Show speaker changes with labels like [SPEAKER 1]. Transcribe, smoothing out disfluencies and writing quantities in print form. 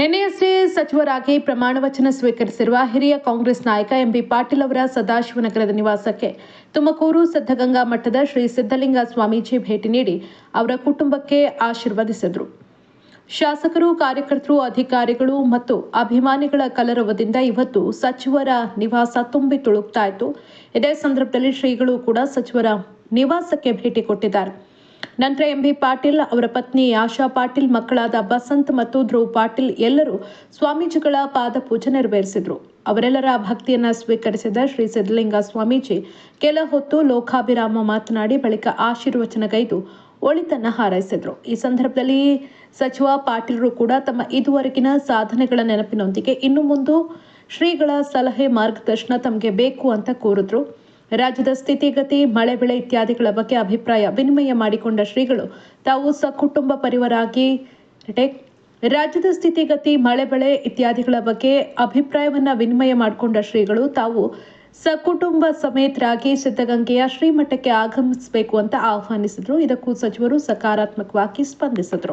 [SPEAKER 1] ನಿನ್ನೆಯಷ್ಟೇ ಸಚಿವರಾಗಿ ಪ್ರಮಾಣ ವಚನ ಸ್ವೀಕರಿಸಿರುವ ಹಿರಿಯ ಕಾಂಗ್ರೆಸ್ ನಾಯಕ ಎಂಬಿ ಪಾಟೀಲ್ ಅವರ ಸದಾಶಿವನಗರದ ನಿವಾಸಕ್ಕೆ ತುಮಕೂರು ಸಿದ್ಧಗಂಗಾ ಮಠದ ಶ್ರೀ ಸಿದ್ಧಲಿಂಗ ಸ್ವಾಮೀಜಿ ಭೇಟಿ ನೀಡಿ ಅವರ ಕುಟುಂಬಕ್ಕೆ ಆಶೀರ್ವದಿಸಿದರು. ಶಾಸಕರು, ಕಾರ್ಯಕರ್ತರು, ಅಧಿಕಾರಿಗಳು ಮತ್ತು ಅಭಿಮಾನಿಗಳ ಕಲರವದಿಂದ ಇವತ್ತು ಸಚಿವರ ನಿವಾಸ ತುಂಬಿ ತುಳುಕ್ತಾ ಇತ್ತು. ಇದೇ ಸಂದರ್ಭದಲ್ಲಿ ಶ್ರೀಗಳು ಕೂಡ ಸಚಿವರ ನಿವಾಸಕ್ಕೆ ಭೇಟಿ ಕೊಟ್ಟಿದ್ದಾರೆ. ನಂತರ ಎಂಬಿ ಪಾಟೀಲ್, ಅವರ ಪತ್ನಿ ಆಶಾ ಪಾಟೀಲ್, ಮಕ್ಕಳಾದ ಬಸಂತ್ ಮತ್ತು ಧ್ರುವ್ ಪಾಟೀಲ್ ಎಲ್ಲರೂ ಸ್ವಾಮೀಜಿಗಳ ಪಾದ ಪೂಜೆ ನೆರವೇರಿಸಿದರು. ಅವರೆಲ್ಲರ ಭಕ್ತಿಯನ್ನ ಸ್ವೀಕರಿಸಿದ ಶ್ರೀ ಸಿದ್ಧಲಿಂಗ ಸ್ವಾಮೀಜಿ ಕೆಲ ಹೊತ್ತು ಲೋಕಾಭಿರಾಮ ಮಾತನಾಡಿ ಬಳಿಕ ಆಶೀರ್ವಚನಗೈದು ಒಳಿತನ್ನ ಹಾರೈಸಿದರು. ಈ ಸಂದರ್ಭದಲ್ಲಿ ಸಚಿವ ಪಾಟೀಲರು ಕೂಡ ತಮ್ಮ ಇದುವರೆಗಿನ ಸಾಧನೆಗಳ ನೆನಪಿನೊಂದಿಗೆ ಇನ್ನು ಮುಂದೆ ಶ್ರೀಗಳ ಸಲಹೆ, ಮಾರ್ಗದರ್ಶನ ತಮಗೆ ಬೇಕು ಅಂತ ಕೋರಿದ್ರು. ರಾಜ್ಯದ ಸ್ಥಿತಿಗತಿ, ಮಳೆ ಬೆಳೆ ಇತ್ಯಾದಿಗಳ ಬಗ್ಗೆ ಅಭಿಪ್ರಾಯ ವಿನಿಮಯ ಮಾಡಿಕೊಂಡ ಶ್ರೀಗಳು ತಾವು ಸಕುಟುಂಬ ಪರಿವಾರಾಗಿ ರಾಜ್ಯದ ಸ್ಥಿತಿಗತಿ, ಮಳೆ ಬೆಳೆ ಇತ್ಯಾದಿಗಳ ಬಗ್ಗೆ ಅಭಿಪ್ರಾಯವನ್ನ ವಿನಿಮಯ ಮಾಡಿಕೊಂಡ ಶ್ರೀಗಳು ತಾವು ಸಕುಟುಂಬ ಸಮೇತರಾಗಿ ಸಿದ್ಧಗಂಗೆಯ ಶ್ರೀಮಠಕ್ಕೆ ಆಗಮಿಸಬೇಕು ಅಂತ ಆಹ್ವಾನಿಸಿದ್ರು. ಇದಕ್ಕೂ ಸಚಿವರು ಸಕಾರಾತ್ಮಕವಾಗಿ ಸ್ಪಂದಿಸಿದರು.